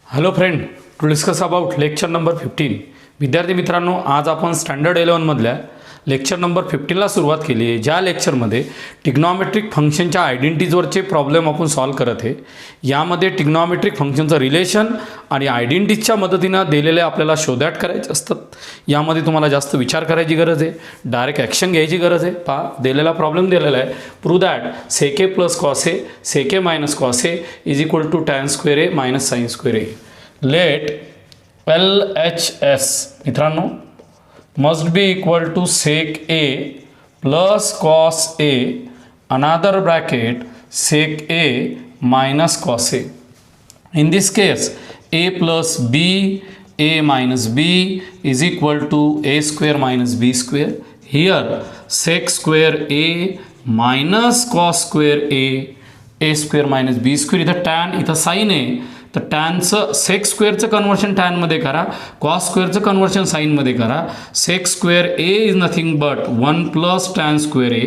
Hello friend, to discuss about lecture number 15. विद्यार्थी मित्रांनो, आज आपण स्टँडर्ड 11मधल्या लेक्चर नंबर 15ला सुरुवात केली आहे. ज्या लेक्चरमध्ये टिग्नॉमेट्रिक फंक्शनच्या आयडेंटिटीजवरचे प्रॉब्लेम आपण सॉल्व करत आहे. यामध्ये टिग्नॉमेट्रिक फंक्शनचं रिलेशन आणि आयडेंटिटीच्या मदतीनं दिलेले आपल्याला शोधॅट करायचे असतात. यामध्ये तुम्हाला जास्त विचार करायची गरज आहे, डायरेक्ट ॲक्शन घ्यायची गरज आहे. पहा, दिलेला प्रॉब्लेम दिलेला आहे. Prove that sec A plus cos A sec A minus cos A is equal to tan square A minus sine square A. Let LHS मित्रांनो must be equal to sec a plus cos a another bracket sec a minus cos a. In this case a plus b a minus b is equal to a square minus b square. Here sec square a minus cos square a square minus b square. इथं tan इथं sin आहे, तर टॅनचं सेक स्क्वेअरचं conversion टॅनमध्ये करा, cos स्क्वेअरचं conversion साईनमध्ये करा. Sec square A is nothing but 1 plus tan square A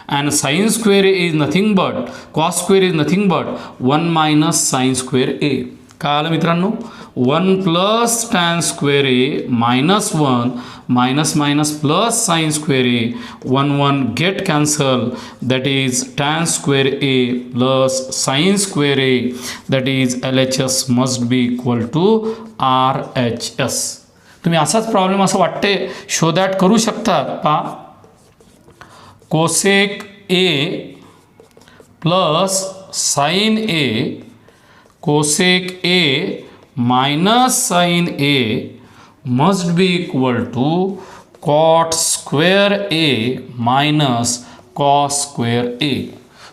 and sine square A is nothing but cos square is nothing but 1 minus sine square A. काय आलं मित्रांनो? 1 plus tan square A minus 1 minus minus plus sine square A. 1 1 get cancel, that is tan square A plus sine square A, that is LHS must be equal to RHS. तुम्ही असाच problem असं वाटते शोधॅट करू शकता. पहा, cosec A plus sign A cosec a minus sin a must be equal to cot square a minus cos square a.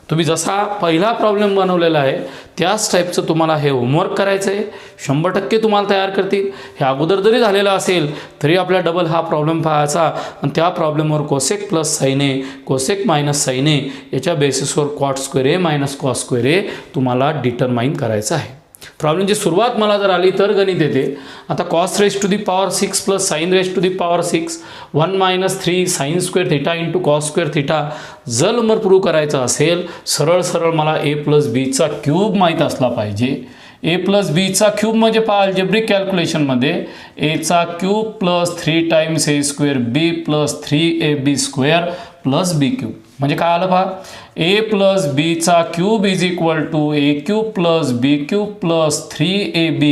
तुम्ही जसा पहिला प्रॉब्लेम बनवलेला आहे त्याच टाईपचं तुम्हाला हे होमवर्क करायचं आहे. 100% तुम्हाला तयार करतील. हे अगोदर जरी झालेलं असेल तरी आपल्या डबल हा प्रॉब्लेम पाहायचा आणि त्या प्रॉब्लेमवर कोसेक प्लस साइन ए कोसेक मायनस साइन ए याच्या बेसिसवर cot square A minus cos square ए तुम्हाला डिटरमाइन करायचं आहे. प्रॉब्लेमची सुरुवात मला जर आली तर गणित येते. आता cos raise to the power 6 plus sine raise to the power 6 1 minus 3 sine square theta into cos square theta. जर नंबर प्रूव्ह करायचा असेल सरळ सरळ मला ए प्लस बीचा क्यूब माहीत असला पाहिजे. ए प्लस बीचा क्यूब म्हणजे पहा अल्जेब्रिक कॅल्क्युलेशनमध्ये एचा cube plus 3 times A square B plus 3ab square plus B cube. म्हणजे काय आलं पहा, ए प्लस बीचा cube is equal to A cube plus B cube plus 3ab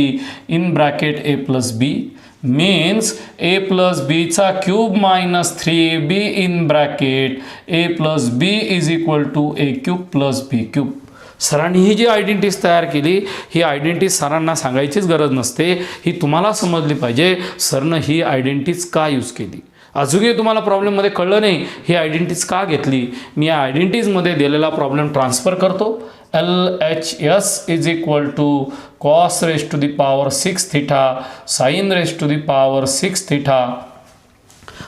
in bracket A plus B means A plus बीचा cube minus 3ab in bracket A plus B is equal to A cube plus B cube. सरांनी ही जी identities तयार केली ही identities सरांना सांगायचीच गरज नसते, ही तुम्हाला समजली पाहिजे सरनं ही आयडेंटिटीज का यूज केली. अजूनही तुम्हाला प्रॉब्लेममध्ये कळलं नाही ही आयडेंटिटीज का घेतली. मी या आयडेंटिटीजमध्ये दिलेला प्रॉब्लेम ट्रान्सफर करतो. LHS is equal to cos raise to the power 6 theta sine raise to the power 6 theta.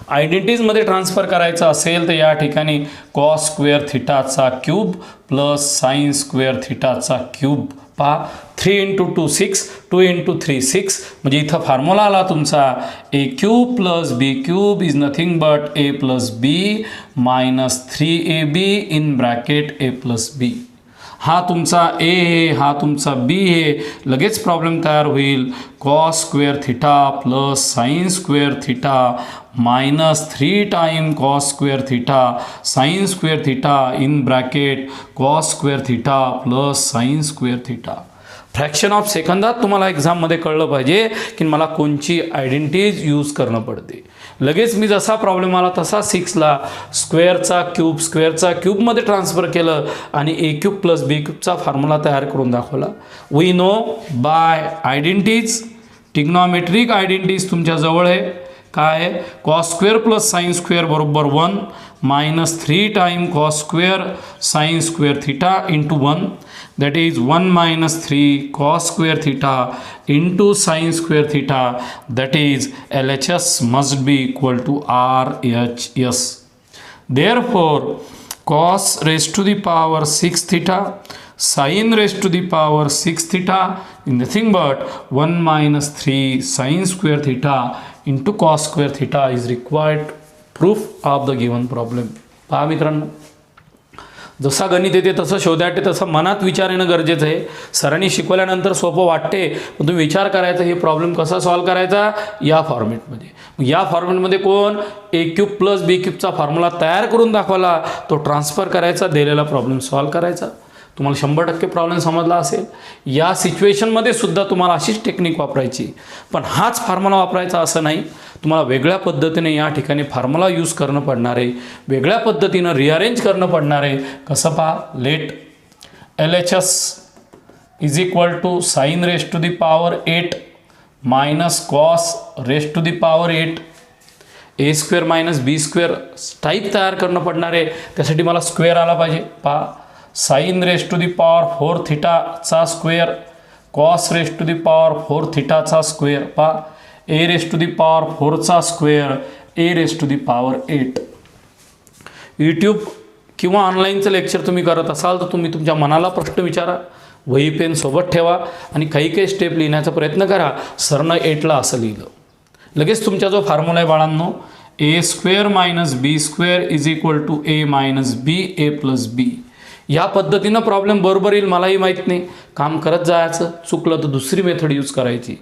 आयडेंटिटीजमध्ये ट्रान्सफर करायचं असेल तर या ठिकाणी कॉस स्क्वेअर थिटाचा क्यूब प्लस साइन स्क्वेअर थिटाचा क्यूब. पहा 3 इंटू 2 6 2 इंटू 3 6 म्हणजे इथं फॉर्म्युला आला तुमचा A cube plus B cube is nothing but A plus B minus 3ab in bracket A plus B. हा तुमचा ए आहे, हा तुमचा बी आहे. लगेच प्रॉब्लेम तयार होईल. Cos square theta plus sine square theta minus 3 time cos square theta sine square theta in bracket cos square theta plus sine square theta. Fraction of सेकंदात तुम्हाला एक्झाममध्ये कळलं पाहिजे की मला कोणची आयडेंटिटीज यूज करणं पडते. लगेच मी जसा प्रॉब्लेम आला तसा 6ला स्क्वेअरचा क्यूबमध्ये ट्रान्सफर केलं आणि ए क्यूब प्लस बी क्यूबचा फॉर्म्युला तयार करून दाखवला. We know by identities trigonometric identities तुमच्या जवळ आहे. काय आहे? Cos square plus sine square बरोबर 1 minus 3 time cos square sine square theta into 1 that is 1 minus 3 cos square theta into sin square theta, that is LHS must be equal to RHS. Therefore cos raised to the power 6 theta sin raised to the power 6 theta is nothing but 1 minus 3 sin square theta into cos square theta is required proof of the given problem. पहा मित्रांनो, जसा गणित येते तसं शोधायचे, तसं मनात विचार येणं गरजेचं आहे. सरांनी शिकवल्यानंतर सोपं वाटते, पण तुम्ही विचार करायचा हे प्रॉब्लेम कसा सॉल्व करायचा या फॉर्मॅटमध्ये. या फॉर्मॅटमध्ये कोण ए क्यूब प्लस बी क्यूबचा फॉर्म्युला तयार करून दाखवला, तो ट्रान्सफर करायचा, दिलेला प्रॉब्लेम सॉल्व करायचा. तुम्हाला 100% प्रॉब्लेम समजला असेल. या सिच्युएशनमध्ये सुद्धा तुम्हाला अशीच टेक्निक वापरायची, पण हाच फॉर्म्युला वापरायचा असं नाही. तुम्हाला वेगळ्या पद्धतीने या ठिकाणी फॉर्म्युला यूज करणं पडणार आहे, वेगळ्या पद्धतीनं रिअरेंज करणं पडणार आहे. कसं पहा, let LHS is equal to sine raise to the power 8 minus cos raise to the power 8 A square minus B square type तयार करणं पडणार आहे. त्यासाठी मला स्क्वेअर आला पाहिजे. पहा, sine raise to the power 4 थिटाचा square cos raise to the power 4 थिटाचा स्क्वेअर. पहा, A raise to the power 4चा square A raise to the power 8. YouTube किंवा ऑनलाईनचं लेक्चर तुम्ही करत असाल तर तुम्ही तुमच्या मनाला प्रश्न विचारा, वही पेन सोबत ठेवा आणि काही स्टेप लिहिण्याचा प्रयत्न करा. सरनं 8ला असं लिहिलं. लगेच तुमचा जो फॉर्म्युला आहे बाळांनो, A square minus B square is equal to A minus B A plus B. या पद्धतीनं प्रॉब्लेम बरोबर येईल, मलाही माहीत नाही. काम करत जायचं, चुकलं तर दुसरी मेथड यूज करायची.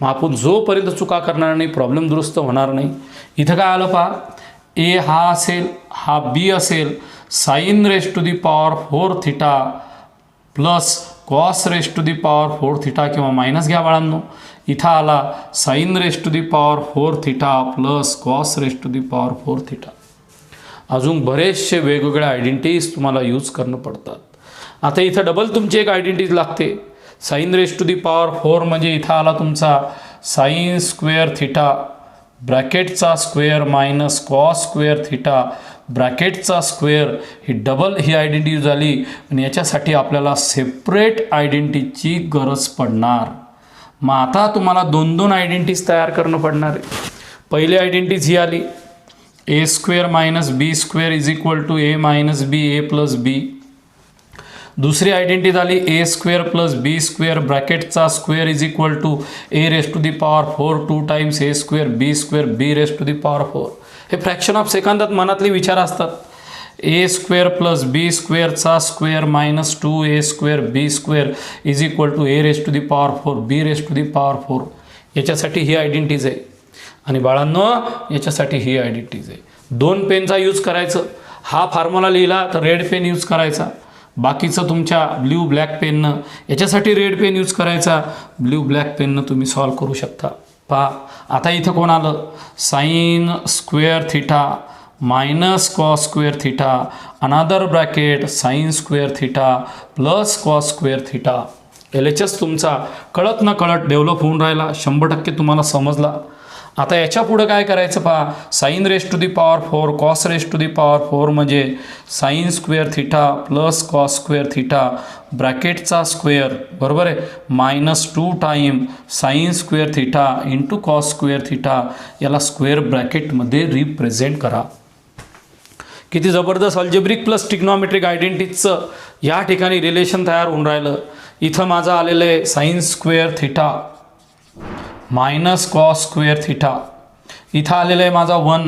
मग आपण जोपर्यंत चुका करणार नाही प्रॉब्लेम दुरुस्त होणार नाही. इथं काय आलं पहा, ए हा असेल, हा बी असेल, sine raise to the power 4 theta plus cos raise to the power 4 theta किंवा मायनस घ्या बाळांनो. इथं आला sine raise to the power 4 theta plus cos raise to the power 4 theta. अजून बरेचसे वेगवेगळ्या आयडेंटिटीज तुम्हाला यूज करणं पडतात. आता इथं डबल तुमची एक आयडेंटिटीज लागते. Sine raise to the power 4 म्हणजे इथं आला तुमचा साईन स्क्वेअर थिटा ब्रॅकेटचा square minus cos square theta ब्रॅकेटचा स्क्वेअर. ही डबल ही आयडेंटिटी झाली आणि याच्यासाठी आपल्याला सेपरेट आयडेंटिटीची गरज पडणार. मग आता तुम्हाला 2 आयडेंटिटीज तयार करणं पडणार आहे. पहिली आयडेंटिटी ही आली, A square minus B square is equal to A minus B A plus B. दुसरी आयडेंटिटी झाली A square plus B square ब्रॅकेटचा square is equal to A raise to the power 4 2 times A square B raise to the power 4. हे fraction of सेकंदात मनातले विचार असतात. A square plus B स्क्वेअरचा square minus 2 square B square is equal to A raise to the power 4 B raise to the power 4. याच्यासाठी ही identities आहे. आणि बाळांनो याच्यासाठी ही आयडेंटिटीज आहे. 2 पेनचा यूज करायचं. हा फॉर्म्युला लिहिला तर रेड पेन यूज करायचा, बाकीचं तुमच्या ब्ल्यू ब्लॅक पेननं. याच्यासाठी रेड पेन यूज करायचा, ब्ल्यू ब्लॅक पेननं तुम्ही सॉल्व करू शकता. पहा, आता इथं कोण आलं, sine square theta minus cos square theta another bracket sine square theta plus cos square theta. LHS तुमचा कळत न कळत डेव्हलप होऊन राहिला, 100% तुम्हाला समजला. आता याच्या पुढं काय करायचं पहा, sine raise to the power 4 cos raise to the power 4 म्हणजे sine square theta plus cos square theta ब्रॅकेटचा स्क्वेअर बरोबर आहे minus 2 time sine square theta into cos square theta. याला स्क्वेअर ब्रॅकेटमध्ये रिप्रेझेंट करा. किती जबरदस्त अल्जेब्रिक प्लस ट्रिग्नॉमेट्रिक आयडेंटिटीजचं या ठिकाणी रिलेशन तयार होऊन राहिलं. इथं माझं आलेलं आहे sine square theta minus cos square theta. इथं आलेलं आहे माझा 1,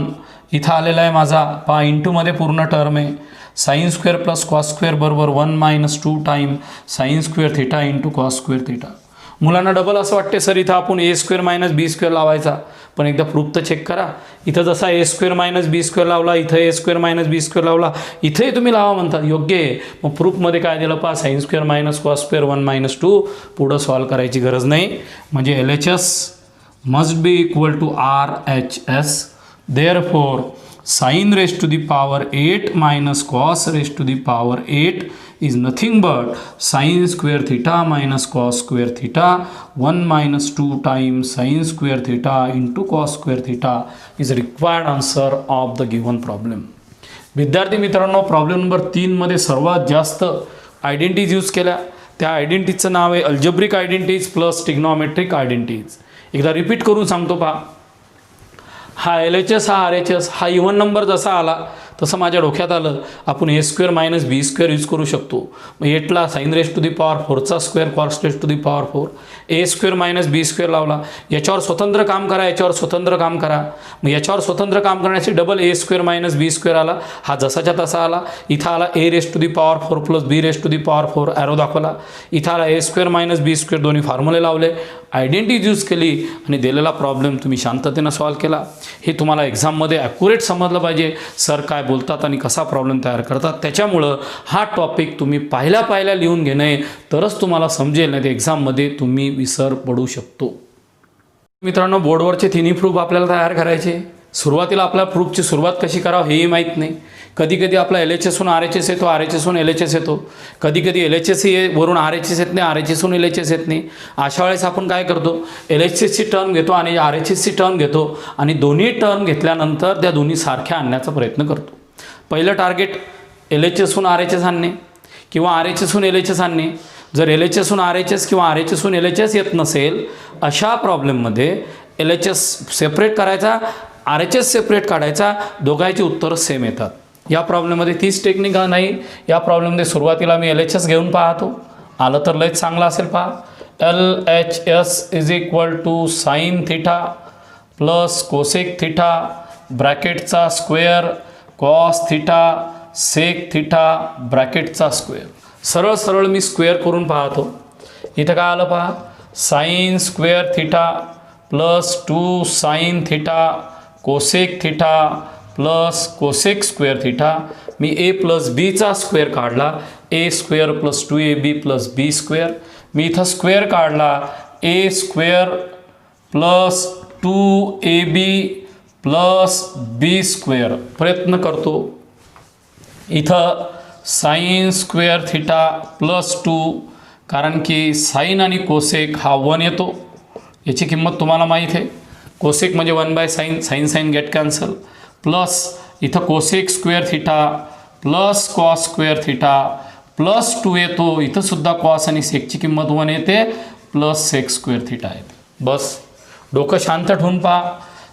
इथं आलेला आहे माझा पहा इंटूमध्ये पूर्ण टर्म आहे sine square plus cos square बरोबर 1 minus 2 time sine square theta into cos square theta. मुलांना डबल असं वाटते सर इथं आपण A square minus B square लावायचा, पण एकदा प्रूफ तर चेक करा. इथं जसा A square minus B square लावला, इथं A square minus B square लावला, इथंही तुम्ही लावा म्हणता, योग्य आहे. मग प्रूफमध्ये काय दिलं पहा, sine square minus cos square 1 minus 2. पुढं सॉल्व करायची गरज नाही. म्हणजे LHS must be equal to RHS. Therefore, sin raised to the power 8 minus cos raised to the power 8 is nothing but sin square theta minus cos square theta 1 minus 2 times sin square theta into cos square theta is required answer of the given problem. विद्यार्थी मित्रांनो, problem number 3 मध्ये सर्वात जास्त identities use केल्या. त्या आयडेंटिटीचं नाव आहे algebraic identities plus trigonometric identities. एकदा repeat करून सांगतो पहा, हा LHS हा RHS हा इव्हन नंबर जसा आला तसं माझ्या डोक्यात आलं आपण A square minus B square use करू शकतो. मग 8ला sine raise to the power 4चा square cos raise to the power 4, A square minus B square लावला. याच्यावर स्वतंत्र काम करा, याच्यावर स्वतंत्र काम करा. मग याच्यावर स्वतंत्र काम करण्यासाठी double A square minus B square आला, हा जसाच्या तसा आला. इथं आला A raise to the power 4 plus B raise to the power 4 arrow दाखवला. इथं आला A square minus B square, दोन्ही फॉर्म्युले लावले, आयडेंटिटी यूज केली आणि दिलेला प्रॉब्लेम तुम्ही शांततेनं सॉल्व्ह केला. हे तुम्हाला एक्झाममध्ये ॲक्युरेट समजलं पाहिजे सर काय बोलतात आणि कसा प्रॉब्लेम तयार करतात. त्याच्यामुळं हा टॉपिक तुम्ही पाहिल्या लिहून घेणे तरच तुम्हाला समजेल, नाही तर एक्झाममध्ये तुम्ही विसर पडू शकतो. मित्रांनो, बोर्डवरचे तिन्ही प्रूफ आपल्याला तयार करायचे. सुरुवातीला आपल्या प्रूफची सुरुवात कशी करावं हेही माहीत नाही. कधी कधी आपला LHSहून RHS येतो, RHSहून LHS येतो. कधी कधी LHS वरून RHS येत नाही, RHSहून LHS येत नाही. अशा वेळेस आपण काय करतो, LHSची टर्म घेतो आणि RHSची टर्म घेतो आणि दोन्ही टर्म घेतल्यानंतर त्या दोन्ही सारख्या आणण्याचा प्रयत्न करतो. पहिलं टार्गेट LHSहून RHS आणणे किंवा RHSहून LHS आणणे. जर LHSहून RHS किंवा RHSहून LHS येत नसेल अशा प्रॉब्लेममध्ये LHS सेपरेट करायचा, RHS सेपरेट काढायचा, दोघांची उत्तरं सेम येतात. या प्रॉब्लेममध्ये तीच टेक्निक नाही. या प्रॉब्लेममध्ये सुरुवातीला मी LHS घेऊन पाहतो, आलं तर लयच चांगलं असेल. पहा, LHS is equal to sine theta plus cosec theta ब्रॅकेटचा square cos theta sec theta ब्रॅकेटचा स्क्वेअर. सरळ सरळ मी स्क्वेअर करून पाहतो. इथं काय आलं पहा, sine square theta plus 2 sine theta cosec theta plus cosec square theta. मी ए प्लस बीचा स्क्वेअर काढला, A square plus 2ab plus B square. मी इथं स्क्वेअर काढला, A square plus 2ab plus B square. प्रयत्न करतो. इथं साईन स्क्वेअर थिटा प्लस 2, कारण की साईन आणि कोसेक हा 1 येतो. याची किंमत तुम्हाला माहीत आहे. कोसेक म्हणजे 1/साईन, sine sine get cancel. Plus इथं cosec square theta plus cos square theta plus 2 येतो. इथं सुद्धा कॉस आणि सेकची किंमत 1 येते प्लस सेक स्क्वेअर थिटा येते. बस डोकं शांत ठेवून पहा.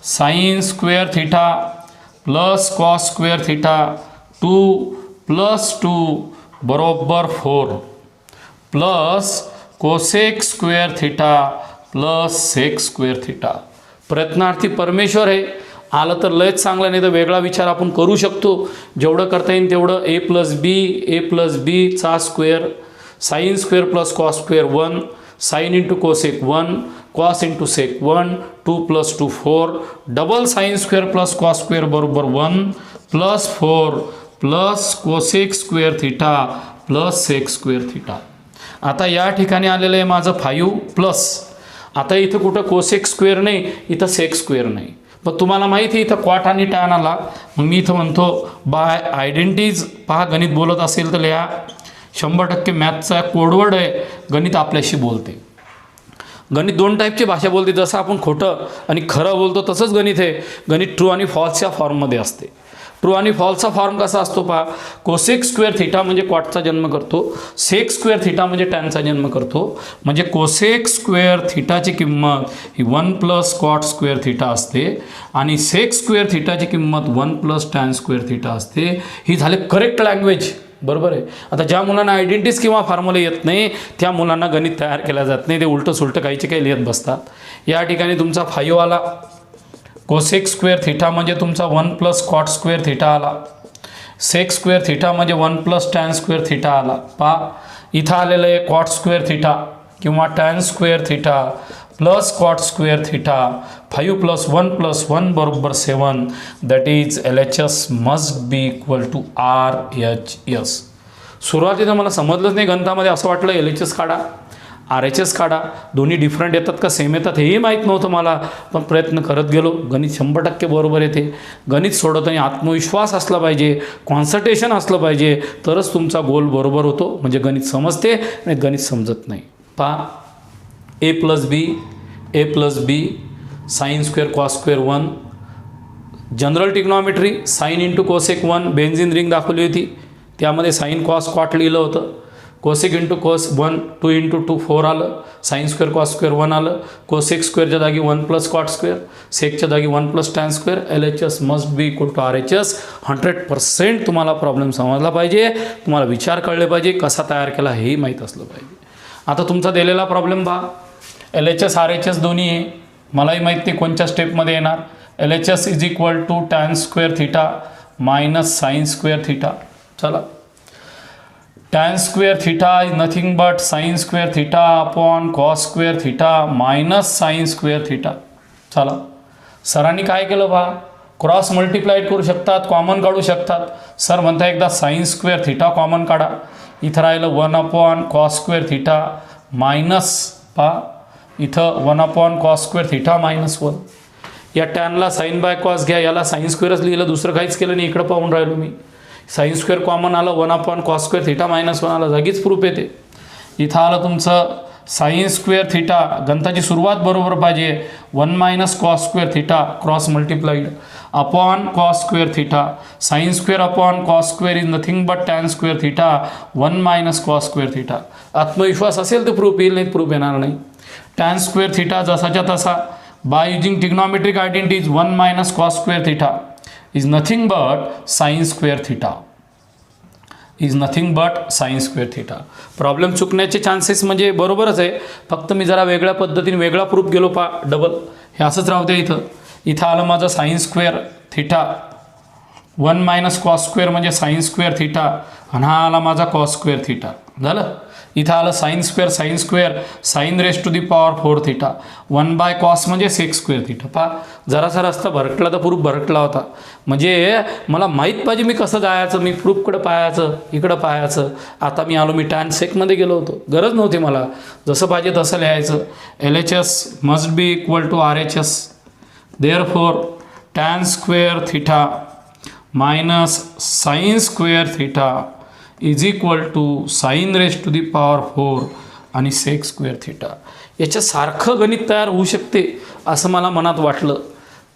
Sine square theta plus cos square theta 2 plus 2 बरोबर 4 plus cosec square theta plus sec square theta. प्रयत्नार्थी परमेश्वर आहे. आलं तर लयच चांगलं, नाही तर वेगळा विचार आपण करू शकतो. जेवढं करता येईल तेवढं. ए प्लस बीचा square, sine square plus cos square 1, sine into cosec 1, cos into sec 1, 2 plus 2 4, double sine square plus cos square बरोबर 1 plus 4 plus cosec square theta plus sec square theta. आता या ठिकाणी आलेलं आहे माझं 5 प्लस. आता इथं कुठं कोसेक स्क्वेअर नाही, इथं सेक स्क्वेअर नाही. पण तुम्हाला माहिती आहे इथं क्वाट आणि टॅन आला. मग मी इथं म्हणतो बाय आयडेंटिटीज. पहा, गणित बोलत असेल तर लिहा. 100% मॅथचा कोडवर्ड आहे. गणित आपल्याशी बोलते. गणित 2 टाईपची भाषा बोलते. जसं आपण खोटं आणि खरं बोलतो तसंच गणित आहे. गणित ट्रू आणि फॉल्सच्या फॉर्ममध्ये असते. ट्रू आणि फॉल्सचा फॉर्म कसा असतो पहा. कोसेक स्क्वेअर थिटा म्हणजे क्वाटचा जन्म करतो, सेक स्क्वेअर थिटा म्हणजे टॅनचा जन्म करतो. म्हणजे कोसेक स्क्वेअर थिटाची किंमत ही 1 प्लस कॉट स्क्वेअर थिटा असते आणि सेक स्क्वेअर थिटाची किंमत 1 प्लस टॅन स्क्वेअर थिटा असते. ही झाले करेक्ट लँग्वेज. बरोबर आहे. आता ज्या मुलांना आयडेंटिटीज किंवा फॉर्म्युले येत नाही त्या मुलांना गणित तयार केलं जात नाही. ते उलटं सुलटं काहीचे काही लिहित बसतात. या ठिकाणी तुमचा 5 आला. कोसेक स्क्वेअर थिटा म्हणजे तुमचा 1 प्लस कॉट स्क्वेअर थिटा आला. सेक स्क्वेअर थिटा म्हणजे 1 प्लस टॅन स्क्वेअर थिटा आला. पहा, इथं आलेलं आहे कॉट स्क्वेअर थिटा किंवा tan square theta plus cot square theta. 5 plus 1 plus 1 बरोबर 7. That is LHS must be equal to RHS. सुरुवातीला मला समजलंच नाही गणितामध्ये. असं वाटलं LHS काढा, RHS काढा, दोन्ही डिफरंट येतात का सेम येतात हेही माहीत नव्हतं मला. पण प्रयत्न करत गेलो. गणित 100% बरोबर येते. गणित सोडवताना आत्मविश्वास असला पाहिजे, कॉन्सन्ट्रेशन असलं पाहिजे, तरच तुमचा गोल बरोबर होतो. म्हणजे गणित समजते आणि गणित समजत नाही. पहा, A plus B sine square cos square 1. General trigonometry sine into cosec 1. Benzene ring दाखवली होती त्यामध्ये साईन कॉस कॉट लिहिलं होतं. कोसेक इंटू कोस 1 2 इंटू 2 4 आलं, साईन स्क्वेअर कॉस स्क्वेअर 1 आलं, कोसेक स्क्वेअरच्या जागी 1 प्लस कॉट स्क्वेअर, सेकच्या जागी 1 plus tan square, LHS must be equal to RHS. 100% तुम्हाला प्रॉब्लेम समजला पाहिजे, तुम्हाला विचार कळले पाहिजे, कसा तयार केला हेही माहीत असलं पाहिजे. आता तुमचा दिलेला प्रॉब्लेम पहा, LHS RHS दोन्ही आहे, मलाही माहीत नाही कोणत्या स्टेपमध्ये येणार. LHS is equal to tan square theta minus sine square theta. चला, tan square theta is nothing but sin square theta upon cos square theta minus sin square theta. चला, सरांनी काय केलं पहा, क्रॉस मल्टिप्लाइड करू शकतात, कॉमन काढू शकतात. सर म्हणता एकदा साइन स्क्वेअर थिटा कॉमन काढा, इथं राहिलं 1 upon cos square theta minus पहा इथं 1 upon cos square theta minus 1. या टॅनला साईन बाय कॉस घ्या, याला साइन स्क्वेअरच लिहिलं, दुसरं काहीच केलं नाही. इकडं पाहून राहिलो मी, साईन स्क्वेअर कॉमन आलं, 1 upon cos square theta minus 1 आलं, जागीच प्रूफ येते. इथं आलं तुमचं साईन स्क्वेअर थिटा, गणिताची सुरुवात बरोबर पाहिजे, 1 minus cos square theta cross multiplied upon cos square theta, sine square upon cos square is nothing but tan square theta 1 minus cos square theta. आत्मविश्वास असेल तर प्रूफ येईल, नाही प्रूफ येणार नाही. टॅन स्क्वेअर थिटा जसाच्या तसा by using trigonometric identities 1 minus cos square theta is nothing but sin square theta, is nothing but sin square theta. Problem चुकण्याचे चान्सेस म्हणजे बरोबरच आहे, फक्त मी जरा वेगळ्या पद्धतीने वेगळा प्रूफ गेलो पा डबल, हे असंच राहू द्या. इथं आलं माझं sign square theta 1 minus cos square म्हणजे साइन स्क्वेअर थिटा, आणि हा आला माझा कॉस स्क्वेअर थिटा. झालं, इथं आलं sine square sine raise to the power 4 theta 1 by cos म्हणजे सेक स्क्वेअर थिटा. पहा जरासा रस्ता भरकला तर प्रूफ भरकला होता, म्हणजे मला माहीत पाहिजे मी कसं जायचं, मी प्रूफकडं पाहायचं, इकडं पाहायचं. आता मी आलो, मी टॅन सेकमध्ये गेलो होतो, गरज नव्हती मला, जसं पाहिजे तसं लिहायचं. LHS must be equal to RHS, therefore tan square theta minus sine square theta is equal to sine raise to the power 4 आणि सेक स्क्वेअर थिटा. याच्यासारखं गणित तयार होऊ शकते असं मला मनात वाटलं,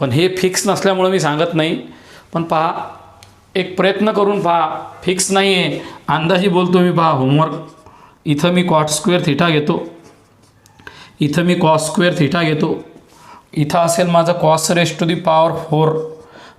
पण हे फिक्स नसल्यामुळं मी सांगत नाही. पण पहा, एक प्रयत्न करून पहा, फिक्स नाही आहे, अंदाजी बोलतो मी. पहा होमवर्क, इथं मी कॉट स्क्वेअर थिटा घेतो, इथं मी कॉस स्क्वेअर थिटा घेतो, इथं असेल माझं cos raise to the power 4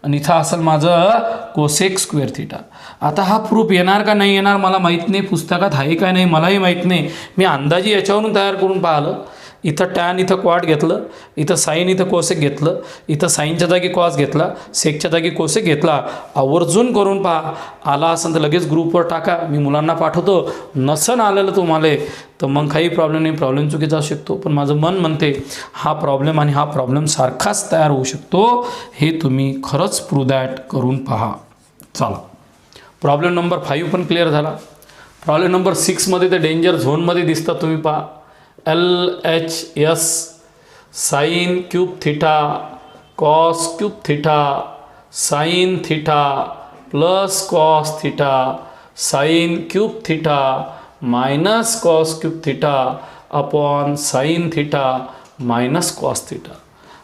आणि इथं असेल माझं कोसेक स्क्वेअर थिटा. आता हा प्रूफ येणार का नाही येणार मला माहीत नाही, पुस्तकात आहे का नाही मलाही माहीत नाही. मी अंदाजी याच्यावरून तयार करून पाहिलं. इथं टॅन इथं क्वाट घेतलं, इथं साईन इथं कोसेक घेतलं, इथं साईनच्या जागी कॉस घेतला, सेकच्या जागी कोसेक घेतला. आवर्जून करून पहा, आला असेल तर लगेच ग्रुपवर टाका, मी मुलांना पाठवतो. नसन आलेलं तुम्हाला तर मग काही प्रॉब्लेम नाही, प्रॉब्लेम चुकीचा असू शकतो, पण माझं मन म्हणते हा प्रॉब्लेम आणि हा प्रॉब्लेम सारखाच तयार होऊ शकतो. हे तुम्ही खरंच प्रूव्ह दॅट करून पहा. चला, प्रॉब्लेम नंबर 5 पण क्लिअर झाला. प्रॉब्लेम नंबर 6मध्ये ते डेंजर झोनमध्ये दिसतात, तुम्ही पहा. LHS sine cube theta cos cube theta sine theta plus cos theta sine cube theta minus cos cube theta upon sine theta minus cos theta.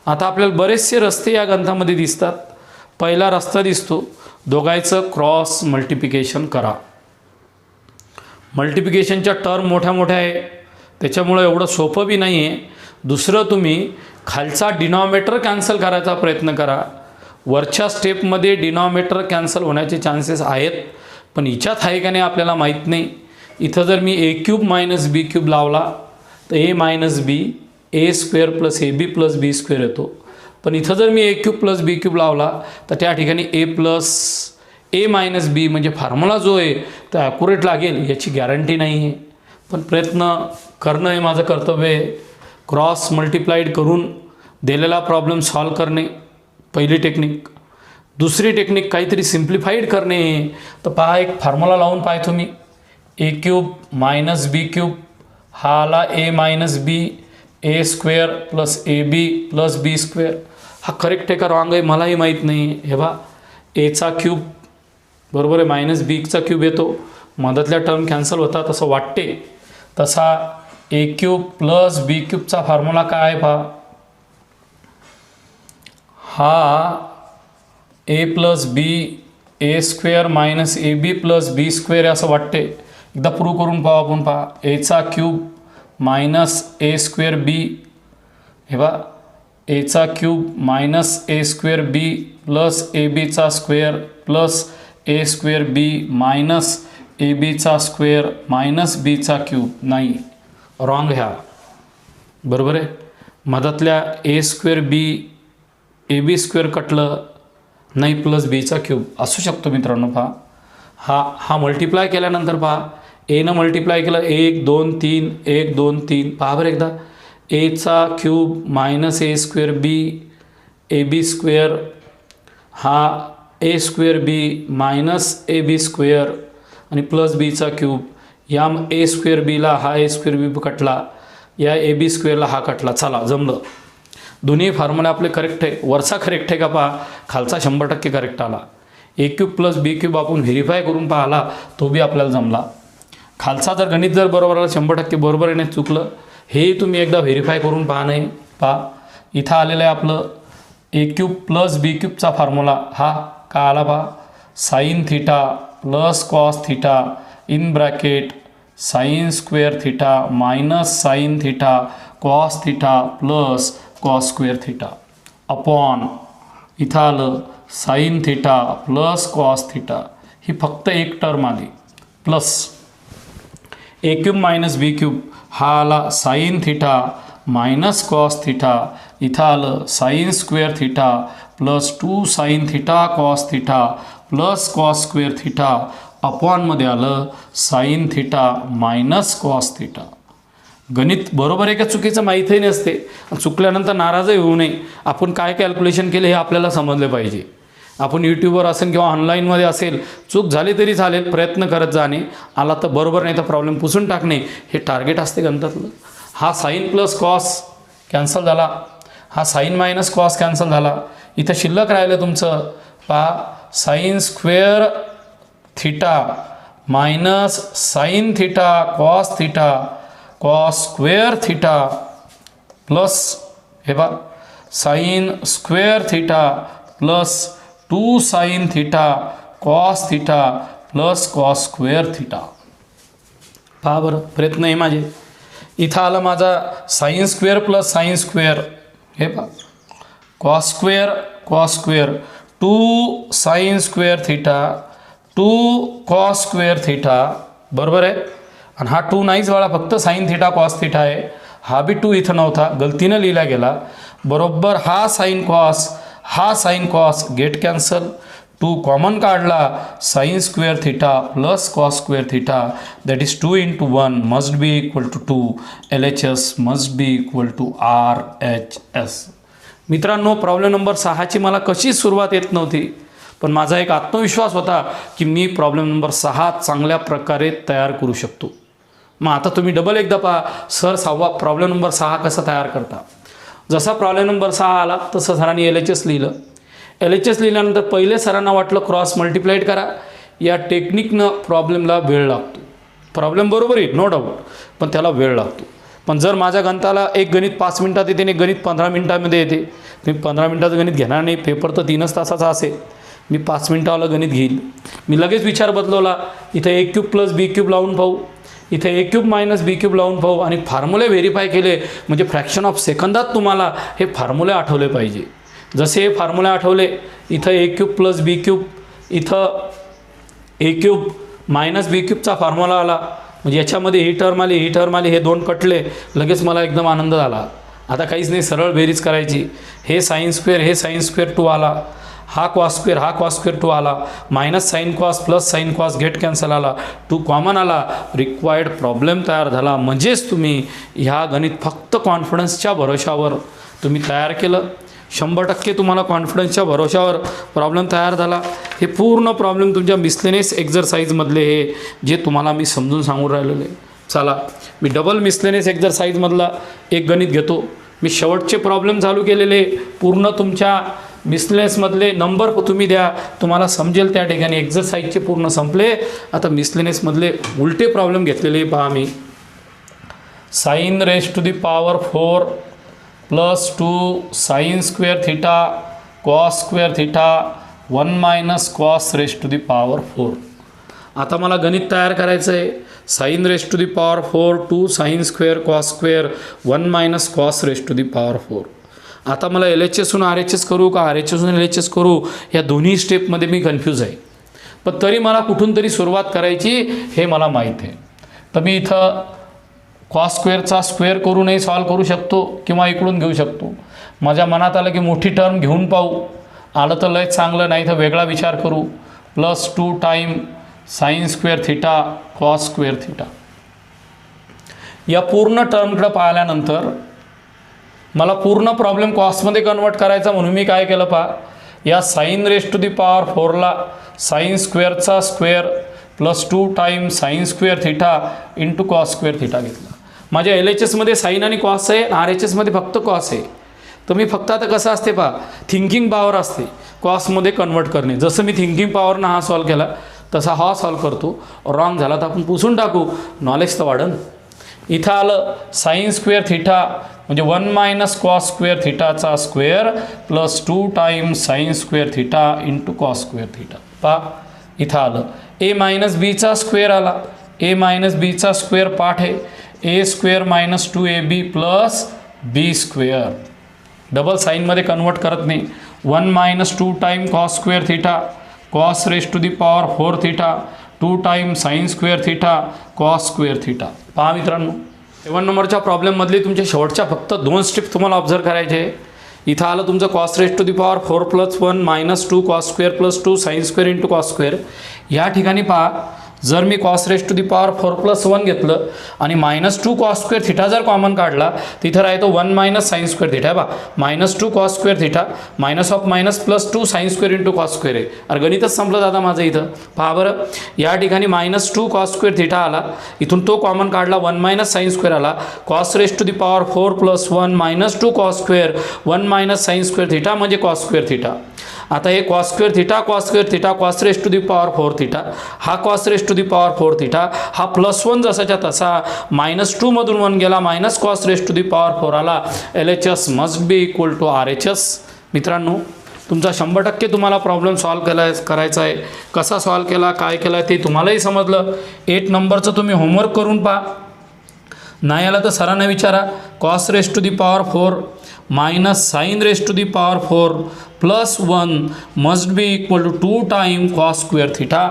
आता आपल्याला बरेचसे रस्ते या ग्रंथामध्ये दिसतात. पहिला रस्ता दिसतो, दोघांचं क्रॉस मल्टिप्लिकेशन करा. मल्टिप्लिकेशनच्या टर्म मोठ्या मोठ्या आहे, त्याच्यामुळं एवढं सोपं बी नाही आहे. दुसरं, तुम्ही खालचा डिनॉमिनेटर कॅन्सल करायचा प्रयत्न करा. वरच्या स्टेपमध्ये डिनॉमिनेटर कॅन्सल होण्याचे चान्सेस आहेत, पण हिच्यात आहे का नाही आपल्याला माहीत नाही. इथं जर मी A cube minus B cube लावला तर A minus B A square plus A B plus B square येतो. पण इथं जर मी A cube plus B cube लावला तर त्या ठिकाणी ए प्लस ए मायनस बी म्हणजे फॉर्म्युला जो आहे तो ॲक्युरेट लागेल याची गॅरंटी नाही आहे. पण प्रयत्न करणं हे माझं कर्तव्य आहे. क्रॉस मल्टिप्लाइड करून दिलेला प्रॉब्लेम सॉल्व करणे पहिली टेक्निक. दुसरी टेक्निक काहीतरी सिम्प्लिफाईड करणे. तर पहा, एक फॉर्म्युला लावून पाहतो मी. A cube minus B cube हा आला A minus B A square plus A B plus B square. हा करेक्ट आहे का रॉंग आहे मलाही माहीत नाही. हे बा, एचा क्यूब बरोबर आहे, मायनस बीचा क्यूब येतो, मधातल्या टर्म कॅन्सल होतात असं वाटते. तसा ए क्यूब प्लस बी क्यूबचा फॉर्म्युला काय आहे पहा. हा A plus B A square minus A B plus B square असं वाटते. एकदा प्रूव्ह करून पाहू आपण. पहा एचा cube minus A square B, हे बा एचा cube minus A square B plus A बीचा square plus A square B minus A बीचा स्क्वेअर मायनस बीचा क्यूब. नाही, रॉंग ह्या, बरोबर आहे. मधातल्या ए square B A B square कटलं नाही, प्लस बीचा क्यूब असू शकतो मित्रांनो. पहा हा मल्टिप्लाय केल्यानंतर पहा एनं मल्टिप्लाय केलं 1 2 3 1 2 3. पहा बरं एकदा, एचा cube minus A square B A B square, हा A square B minus A B square आणि प्लस बीचा क्यूब. या ए स्क्वेअर बीला हा ए स्क्वेअर बी कटला, या ए बी स्क्वेअरला हा कटला. चला जमलं, दोन्ही फॉर्म्युला आपले करेक्ट आहे. वरचा करेक्ट आहे का पहा, खालचा 100% करेक्ट आला. ए क्यूब प्लस बी क्यूब आपण व्हेरीफाय करून पाहिला, तो बी आपल्याला जमला. खालचा जर गणित जर बरोबर आला 100% बरोबर आहे, नाही चुकलं, हे तुम्ही एकदा व्हेरीफाय करून पहा. नाही पहा इथं आलेलं आहे आपलं ए क्यूब प्लस बी क्यूबचा फॉर्म्युला. हा का आला पहा, sine theta plus cos theta in bracket sine square theta minus sine theta cos theta plus cos square theta upon इथं आलं sine theta plus cos theta. ही फक्त एक टर्म आली plus A cube minus B cube, हा आला sine theta minus cos theta. इथं आलं sine square theta plus 2 sine theta cos theta plus cos square theta अपॉनमध्ये आलं sine theta minus cos theta. गणित बरोबर आहे का चुकीचं माहीतही नसते, चुकल्यानंतर नाराजही होऊ नये. आपण काय कॅल्क्युलेशन केले हे आपल्याला समजले पाहिजे. आपण यूट्यूबवर असेल किंवा ऑनलाईनमध्ये असेल, चूक झाली तरी चालेल, प्रयत्न करत जाणे. आला तर बरोबर, नाही तर प्रॉब्लेम पुसून टाकणे, हे टार्गेट असते गणितातलं. हा साईन प्लस कॉस कॅन्सल झाला, हा साईन मायनस कॉस कॅन्सल झाला. इथं शिल्लक राहिलं तुमचं पहा sine square theta minus sine theta cos theta cos square theta plus हे बा sine square theta plus 2 sine theta cos theta plus cos square theta. पहा बरं, प्रयत्न आहे माझे. इथं आलं माझा sine square plus sine square, हे पहा cos square 2 sine square theta 2 cos square theta, बरोबर आहे. आणि हा 2 नाहीच बाळा, फक्त साईन थिटा कॉस थिटा आहे. हा बी 2 इथं नव्हता, गलतीनं लिहिला गेला. बरोबर हा sine cos get cancel, 2 common काढला, sine square theta plus cos square theta that is 2 × 1 must be equal to 2. LHS must be equal to RHS. मित्रांनो, प्रॉब्लेम नंबर 6ची मला कशी सुरुवात येत नव्हती, पण माझा एक आत्मविश्वास होता की मी प्रॉब्लेम नंबर 6 चांगल्या प्रकारे तयार करू शकतो. मग आता तुम्ही डबल एकदा पहा, सर प्रॉब्लेम नंबर 6 कसा तयार करता. जसा प्रॉब्लेम नंबर 6 आला तसं सरांनी LHS लिहिलं. LHS लिहिल्यानंतर पहिले सरांना वाटलं क्रॉस मल्टिप्लाइड करा. या टेक्निकनं प्रॉब्लेमला वेळ लागतो. प्रॉब्लेम बरोबर आहे, नो डाऊट, पण त्याला वेळ लागतो. पण जर माझ्या गणिताला एक गणित 5 मिनटात येते आणि गणित 15 मिनटामध्ये येते, मी 15 मिनटाचं गणित घेणार नाही, पेपर तर 3च तासाचा असेल, मी 5 मिनटावाला गणित घेईल. मी लगेच विचार बदलवला, इथं ए क्यूब प्लस बी क्यूब लावून पाहू, इथे ए क्यूब मायनस बी क्यूब लावून पाहू आणि फॉर्म्युले व्हेरीफाय केले. म्हणजे फ्रॅक्शन ऑफ सेकंदात तुम्हाला हे फॉर्म्युले आठवले पाहिजे. जसे हे फॉर्म्युले आठवले, इथं ए क्यूब प्लस बी क्यूब, इथं ए क्यूब मायनस बी क्यूबचा फॉर्म्युला आला. म्हणजे याच्यामध्ये ही टर्म आली, हे 2 कटले, लगेच मला एकदम आनंद झाला. आता काहीच नाही, सरळ बेरीज करायची. हे साईन स्क्वेअर 2 आला, हा कॉस स्क्वेअर 2 आला, minus sine cos plus sine cos get cancel आला, 2 कॉमन आला, रिक्वायर्ड प्रॉब्लेम तयार झाला. म्हणजेच तुम्ही ह्या गणित फक्त कॉन्फिडन्सच्या भरोशावर तुम्ही तयार केलं. 100% तुम्हाला कॉन्फिडन्सच्या भरोशावर प्रॉब्लेम तयार झाला. हे पूर्ण प्रॉब्लेम तुमच्या मिसलेनियस एक्झरसाईजमधले हे जे तुम्हाला मी समजून सांगून राहिलेले. चला, मी डबल मिसलेनियस एक्झरसाईजमधला एक गणित घेतो. मी शेवटचे प्रॉब्लेम चालू केलेले, पूर्ण तुमच्या मिसलेनियसमधले नंबर तुम्ही द्या, तुम्हाला समजेल त्या ठिकाणी. एक्झरसाईजचे पूर्ण संपले. आता मिसलेनियसमधले उलटे प्रॉब्लेम घेतलेले पहा मी. Sine raise to the power 4 plus 2 sine square theta cos square theta 1 minus cos raise to the power 4. आता मला गणित तयार करायचं आहे. Sine raise to the power 4 2 sine square cos square 1 minus cos raise to the power 4. आता मला LHSहून RHS करू का RHSहून LHS करू, या दोन्ही स्टेपमध्ये मी कन्फ्यूज आहे. पण तरी मला कुठून तरी सुरुवात करायची हे मला माहीत आहे. तर मी इथं कॉस स्क्वेअरचा स्क्वेअर करूनही सॉल्व करू शकतो किंवा इकडून घेऊ शकतो. माझ्या मनात आलं की मोठी टर्म घेऊन पाहू, आलं तर लय चांगलं, नाही तर वेगळा विचार करू. +2 time sine square theta cos square theta. या पूर्ण टर्मकडे पाहिल्यानंतर मला पूर्ण प्रॉब्लेम कॉसमध्ये कन्वर्ट करायचा, म्हणून मी काय केलं पहा, या sine raise to the power 4ला साईन स्क्वेअरचा square +2 time sine square theta into cos square theta घेतला. माझ्या LHSमध्ये साईन आणि कॉस आहे, RHSमध्ये फक्त कॉस आहे. तर मी फक्त आता कसं असते पहा, थिंकिंग पॉवर असते कॉसमध्ये कन्वर्ट करणे. जसं मी थिंकिंग पॉवरनं हा सॉल्व केला तसा हा सॉल्व करतो. रॉंग झाला तर आपण पुसून टाकू, नॉलेज तर वाढन. इथं आलं साईन स्क्वेअर थिटा म्हणजे 1 मायनस कॉस स्क्वेअर थिटाचा square +2 time sine square theta into cos square theta. पहा इथं आलं a मायनस बीचा स्क्वेअर आला. a मायनस बीचा स्क्वेअर पाठ आहे, a square minus 2ab plus B square. Double साईनमध्ये कन्वर्ट करत नाही. 1 minus 2 time cos square theta cos raise to the power 4 theta 2 time sine square theta cos square theta. पहा मित्रांनो, 7 नंबरच्या प्रॉब्लेममधली तुमच्या शेवटच्या फक्त 2 स्टेप तुम्हाला ऑब्झर्व करायचे आहे. इथं आलं तुमचं cos raise to the power 4 + 1 - 2 cos square +2 sine square into cos square. या ठिकाणी पहा, जर मी cos raise to the power 4 + 1 घेतलं आणि -2 कॉस स्क्वेअर थिटा जर कॉमन काढला, तिथं राहतो 1 मायनस साईन स्क्वेअर थिटा. बा -2 cos square theta minus of minus +2 sine square into cos square आहे. अरे गणितच संपलं दादा माझं इथं. पहा बरं, या ठिकाणी -2 कॉस स्क्वेअर थिटा आला, इथून तो कॉमन काढला 1 मायनस साईन स्क्वेअर आला. Cos raise to the power 4 + 1 - 2 cos square 1 minus sine square theta म्हणजे कॉस स्क्वेअर थिटा. आता हे cos square theta cos raise to the power 4 theta, हा cos raise to the power 4 theta, हा +1 जसाच्या तसा -2 मधून 1 गेला minus cos raise to the power 4 आला. LHS must be equal to RHS. मित्रांनो, तुमचा 100% तुम्हाला प्रॉब्लेम सॉल्व करायचा आहे. कसा सॉल्व केला, काय केला ते तुम्हालाही समजलं. 8 नंबरचं तुम्ही होमवर्क करून पहा. नाही आला तर सरांना विचारा. Cos raise to the power 4 minus sine raise to the power 4 +1 must be equal to 2 time cos square theta.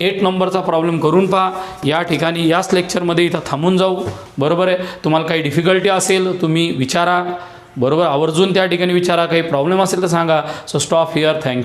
8 नंबरचा प्रॉब्लेम करून पहा. या ठिकाणी याच लेक्चरमध्ये इथं थांबून जाऊ. बरोबर आहे. तुम्हाला काही डिफिकल्टी असेल तुम्ही विचारा. बरोबर, आवर्जून त्या ठिकाणी विचारा. काही प्रॉब्लेम असेल तर सांगा. So stop here. थँक्यू.